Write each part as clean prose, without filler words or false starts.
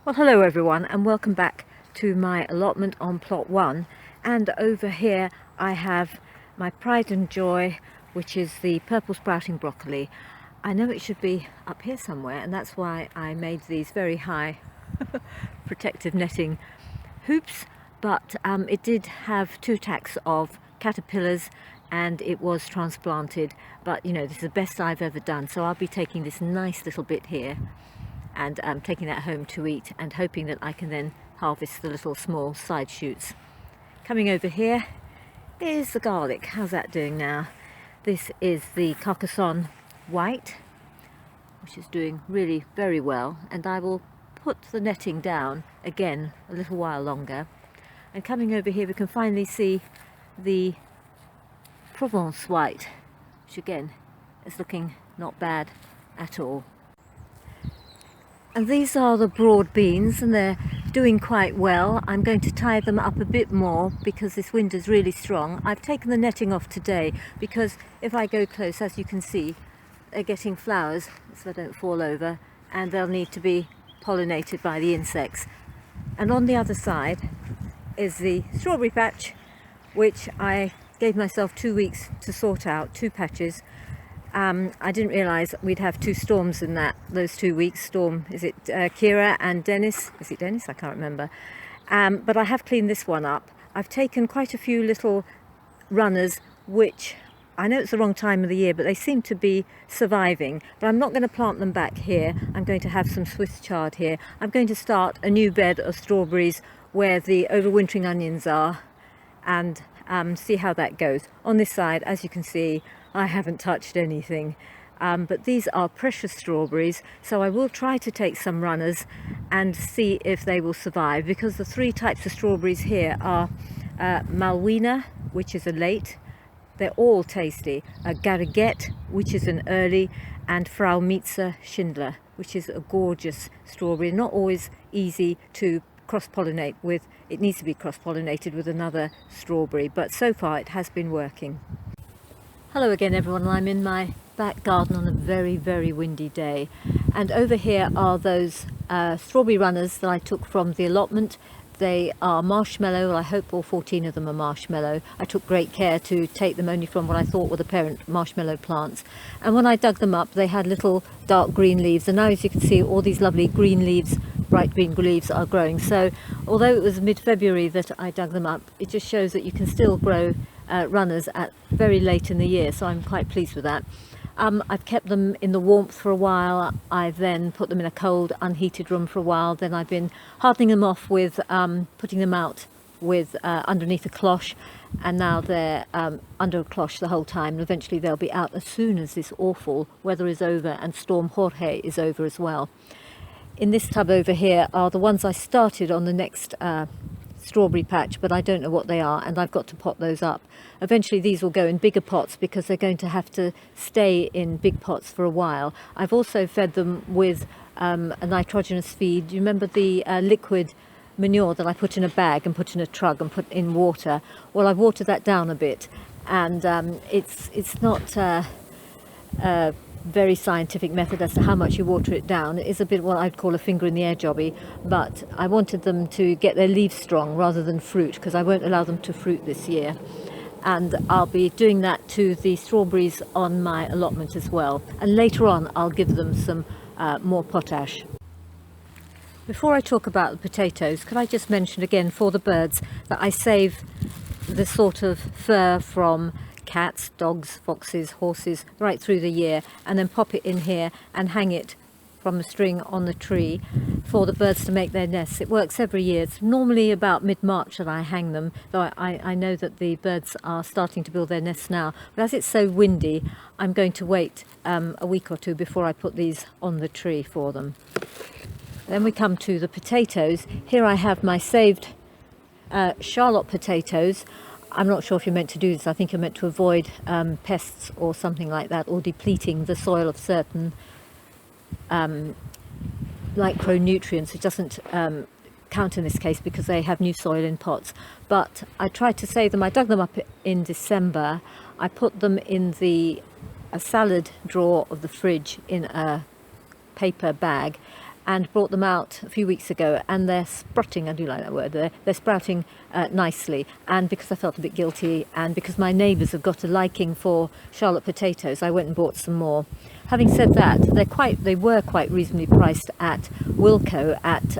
Well, hello everyone and welcome back to my allotment on plot 1, and over here I have my pride and joy, which is the purple sprouting broccoli. I know it should be up here somewhere, and that's why I made these very high protective netting hoops, but it did have 2 attacks of caterpillars and it was transplanted, but you know, this is the best I've ever done, so I'll be taking this nice little bit here and taking that home to eat and hoping that I can then harvest the little small side shoots. Coming over here is the garlic. How's that doing now? This is the Carcassonne white, which is doing really very well, and I will put the netting down again a little while longer. And coming over here we can finally see the Provence white, which again is looking not bad at all. And these are the broad beans, and they're doing quite well. I'm going to tie them up a bit more because this wind is really strong. I've taken the netting off today because if I go close, as you can see, they're getting flowers so they don't fall over, and they'll need to be pollinated by the insects. And on the other side is the strawberry patch, which I gave myself 2 weeks to sort out, 2 patches. I didn't realise we'd have 2 storms in those 2 weeks. Storm, is it Kira and Dennis? Is it Dennis? I can't remember. But I have cleaned this one up. I've taken quite a few little runners, which I know it's the wrong time of the year, but they seem to be surviving. But I'm not going to plant them back here. I'm going to have some Swiss chard here. I'm going to start a new bed of strawberries where the overwintering onions are, and see how that goes. On this side, as you can see, I haven't touched anything, but these are precious strawberries, so I will try to take some runners and see if they will survive, because the 3 types of strawberries here are Malwina, which is a late, they're all tasty, Gariguette, which is an early, and Frau Mietzer Schindler, which is a gorgeous strawberry, not always easy to cross-pollinate with. It needs to be cross-pollinated with another strawberry, but so far it has been working. Hello again everyone, I'm in my back garden on a very windy day, and over here are those strawberry runners that I took from the allotment. They are marshmallow. Well, I hope all 14 of them are marshmallow. I took great care to take them only from what I thought were the parent marshmallow plants, and when I dug them up they had little dark green leaves, and now as you can see all these lovely green leaves, bright green leaves are growing. So although it was mid-February that I dug them up, it just shows that you can still grow runners at very late in the year, so I'm quite pleased with that. I've kept them in the warmth for a while. I then put them in a cold unheated room for a while, then I've been hardening them off with putting them out with underneath a cloche, and now they're under a cloche the whole time, and eventually they'll be out as soon as this awful weather is over and Storm Jorge is over as well. In this tub over here are the ones I started on the next strawberry patch, but I don't know what they are, and I've got to pot those up. Eventually these will go in bigger pots because they're going to have to stay in big pots for a while. I've also fed them with a nitrogenous feed. Do you remember the liquid manure that I put in a bag and put in a trug and put in water? Well, I've watered that down a bit, and it's not a very scientific method as to how much you water it down. It is a bit what I'd call a finger in the air jobby, but I wanted them to get their leaves strong rather than fruit, because I won't allow them to fruit this year, and I'll be doing that to the strawberries on my allotment as well, and later on I'll give them some more potash. Before I talk about the potatoes, could I just mention again for the birds that I save the sort of fur from cats, dogs, foxes, horses right through the year, and then pop it in here and hang it from a string on the tree for the birds to make their nests. It works every year. It's normally about mid-March that I hang them, though I know that the birds are starting to build their nests now, but as it's so windy I'm going to wait a week or 2 before I put these on the tree for them. Then we come to the potatoes. Here I have my saved Charlotte potatoes. I'm not sure if you're meant to do this. I think you're meant to avoid pests or something like that, or depleting the soil of certain micronutrients. It doesn't count in this case because they have new soil in pots. But I tried to save them. I dug them up in December. I put them in a salad drawer of the fridge in a paper bag, and brought them out a few weeks ago, and they're sprutting. I do like that word. They're sprouting nicely, and because I felt a bit guilty and because my neighbours have got a liking for Charlotte potatoes, I went and bought some more. Having said that, they were quite reasonably priced at Wilko at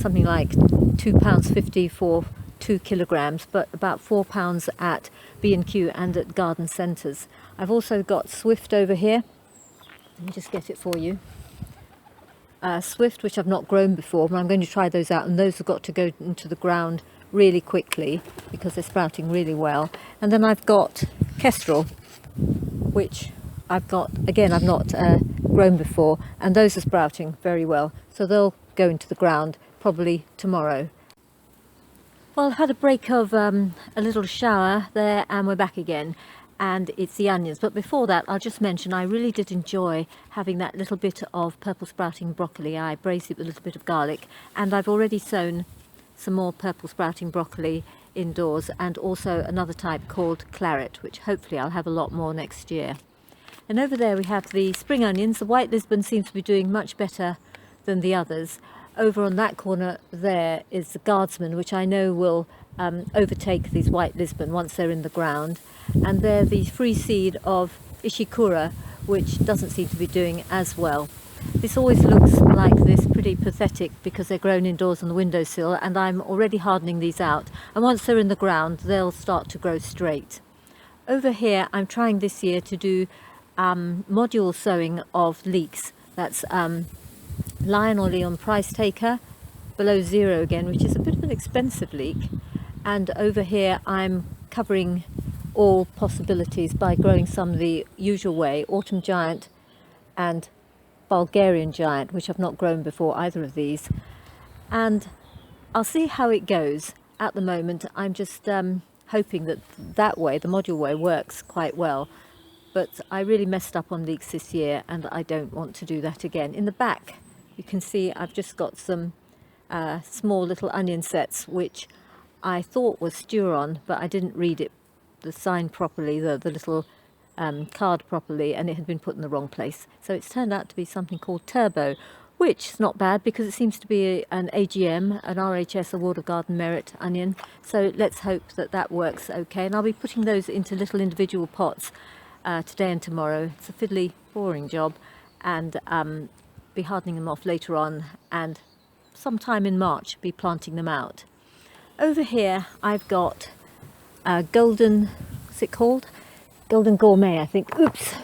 something like £2.50 for 2 kilograms, but about £4 at B&Q and at garden centres. I've also got Swift over here. Let me just get it for you. Swift, which I've not grown before, but I'm going to try those out, and those have got to go into the ground really quickly because they're sprouting really well. And then I've got Kestrel, which I've not grown before, and those are sprouting very well, so they'll go into the ground probably tomorrow. Well, I've had a break of a little shower there, and we're back again, and it's the onions. But before that, I'll just mention I really did enjoy having that little bit of purple sprouting broccoli. I braised it with a little bit of garlic, and I've already sown some more purple sprouting broccoli indoors, and also another type called Claret, which hopefully I'll have a lot more next year. And over there we have the spring onions. The white Lisbon seems to be doing much better than the others. Over on that corner there is the Guardsman, which I know will overtake these white Lisbon once they're in the ground. And they're the free seed of Ishikura, which doesn't seem to be doing as well. This always looks like this, pretty pathetic, because they're grown indoors on the windowsill, and I'm already hardening these out. And once they're in the ground, they'll start to grow straight. Over here, I'm trying this year to do module sowing of Leeks. That's Lion or Leon Price Taker, below zero again, which is a bit of an expensive leek. And over here I'm covering all possibilities by growing some the usual way, Autumn Giant and Bulgarian Giant, which I've not grown before, either of these. And I'll see how it goes. At the moment I'm just hoping that way, the module way, works quite well. But I really messed up on leeks this year, and I don't want to do that again. In the back you can see I've just got some small little onion sets, which I thought was Sturon, but I didn't read the sign properly, the little card properly, and it had been put in the wrong place. So it's turned out to be something called Turbo, which is not bad because it seems to be an AGM, an RHS Award of Garden Merit onion. So let's hope that that works okay. And I'll be putting those into little individual pots today and tomorrow. It's a fiddly, boring job, and be hardening them off later on, and sometime in March be planting them out. Over here I've got golden, what's it called? Golden Gourmet, I think. Oops!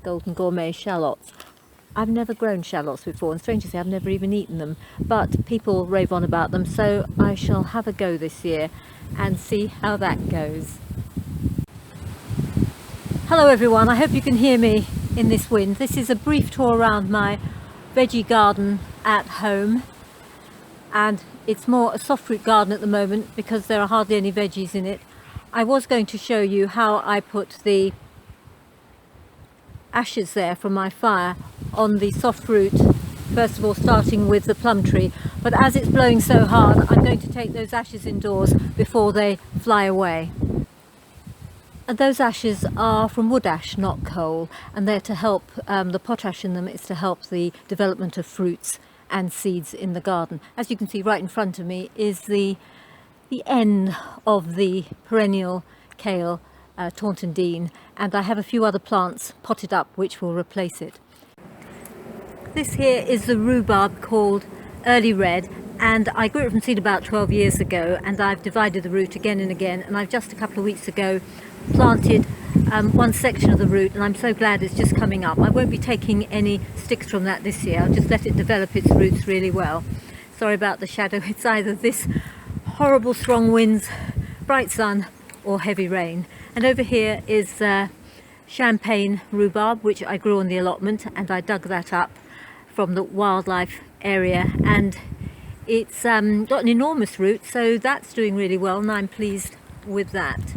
Golden Gourmet shallots. I've never grown shallots before, and strange to say I've never even eaten them, but people rave on about them, so I shall have a go this year and see how that goes. Hello everyone, I hope you can hear me in this wind. This is a brief tour around my veggie garden at home, and it's more a soft fruit garden at the moment because there are hardly any veggies in it. I was going to show you how I put the ashes there from my fire on the soft fruit, first of all starting with the plum tree, but as it's blowing so hard I'm going to take those ashes indoors before they fly away. And those ashes are from wood ash, not coal, and they're to help, the potash in them is to help the development of fruits and seeds in the garden. As you can see right in front of me is the end of the perennial kale, Taunton Dean, and I have a few other plants potted up which will replace it. This here is the rhubarb called Early Red, and I grew it from seed about 12 years ago, and I've divided the root again and again, and I've just a couple of weeks ago planted one section of the root, and I'm so glad it's just coming up. I won't be taking any sticks from that this year. I'll just let it develop its roots really well. Sorry about the shadow. It's either this horrible strong winds, bright sun, or heavy rain. And over here is Champaign Rhubarb, which I grew on the allotment, and I dug that up from the wildlife area, and it's got an enormous root, so that's doing really well, and I'm pleased with that.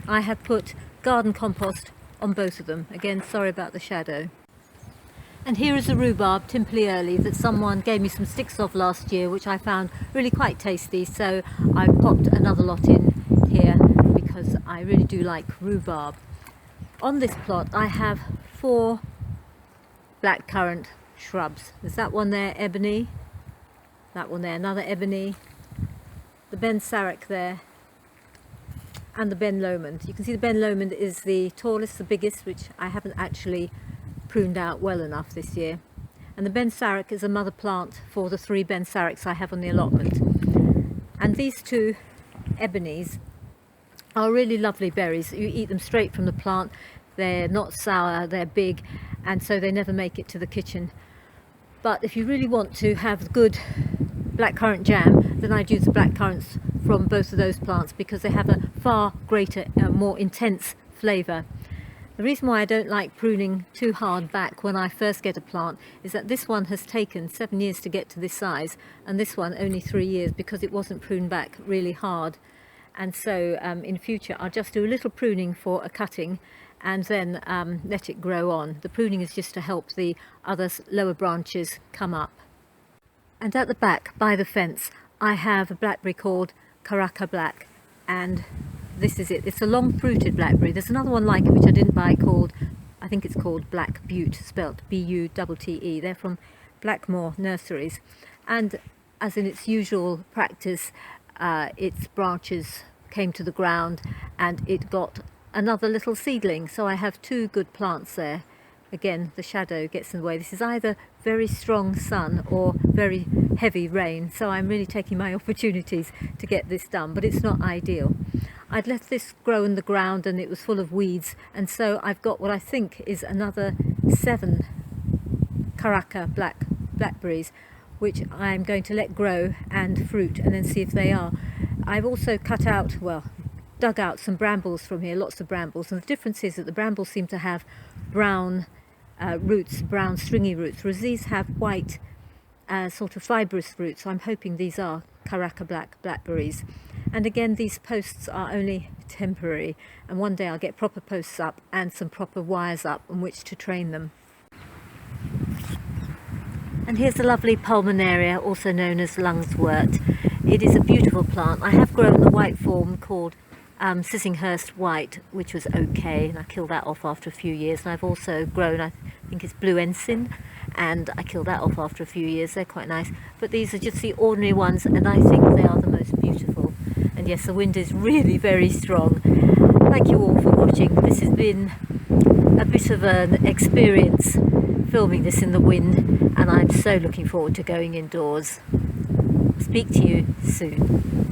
I have put garden compost on both of them. Again, sorry about the shadow. And here is a rhubarb, Timply Early, that someone gave me some sticks of last year, which I found really quite tasty, so I popped another lot in here because I really do like rhubarb. On this plot I have 4 black currant shrubs. There's that one there, ebony, that one there, another ebony, the Ben Sarek there, and the Ben Lomond. You can see the Ben Lomond is the tallest, the biggest, which I haven't actually pruned out well enough this year. And the Ben Sarek is a mother plant for the 3 Ben Sareks I have on the allotment. And these 2 ebonies are really lovely berries. You eat them straight from the plant. They're not sour, they're big, and so they never make it to the kitchen. But if you really want to have good blackcurrant jam, then I'd use the blackcurrants from both of those plants because they have a far greater, more intense flavour. The reason why I don't like pruning too hard back when I first get a plant is that this one has taken 7 years to get to this size, and this one only 3 years because it wasn't pruned back really hard. And so in future I'll just do a little pruning for a cutting and then let it grow on. The pruning is just to help the other lower branches come up. And at the back by the fence I have a blackberry called Caraca Black, and this is it. It's a long fruited blackberry. There's another one like it which I didn't buy called, I think it's called Black Butte, spelt B-U-T-T-E. They're from Blackmore Nurseries, and as in its usual practice, its branches came to the ground and it got another little seedling. So I have 2 good plants there. Again, the shadow gets in the way. This is either very strong sun or very heavy rain, so I'm really taking my opportunities to get this done, but it's not ideal. I'd let this grow in the ground and it was full of weeds, and so I've got what I think is another 7 Caraca blackberries, which I'm going to let grow and fruit and then see if they are. I've also cut out, well, dug out some brambles from here, lots of brambles, and the difference is that the brambles seem to have brown roots, brown stringy roots, whereas these have white sort of fibrous roots. So I'm hoping these are Caraca blackberries. And again, these posts are only temporary, and one day I'll get proper posts up and some proper wires up on which to train them. And here's the lovely Pulmonaria, also known as Lungswort. It is a beautiful plant. I have grown the white form called Sissinghurst White, which was okay, and I killed that off after a few years. And I've also grown, I think it's Blue Ensign, and I killed that off after a few years. They're quite nice, but these are just the ordinary ones, and I think they are the most beautiful. And yes, the wind is really very strong. Thank you all for watching. This has been a bit of an experience filming this in the wind, and I'm so looking forward to going indoors. Speak to you soon.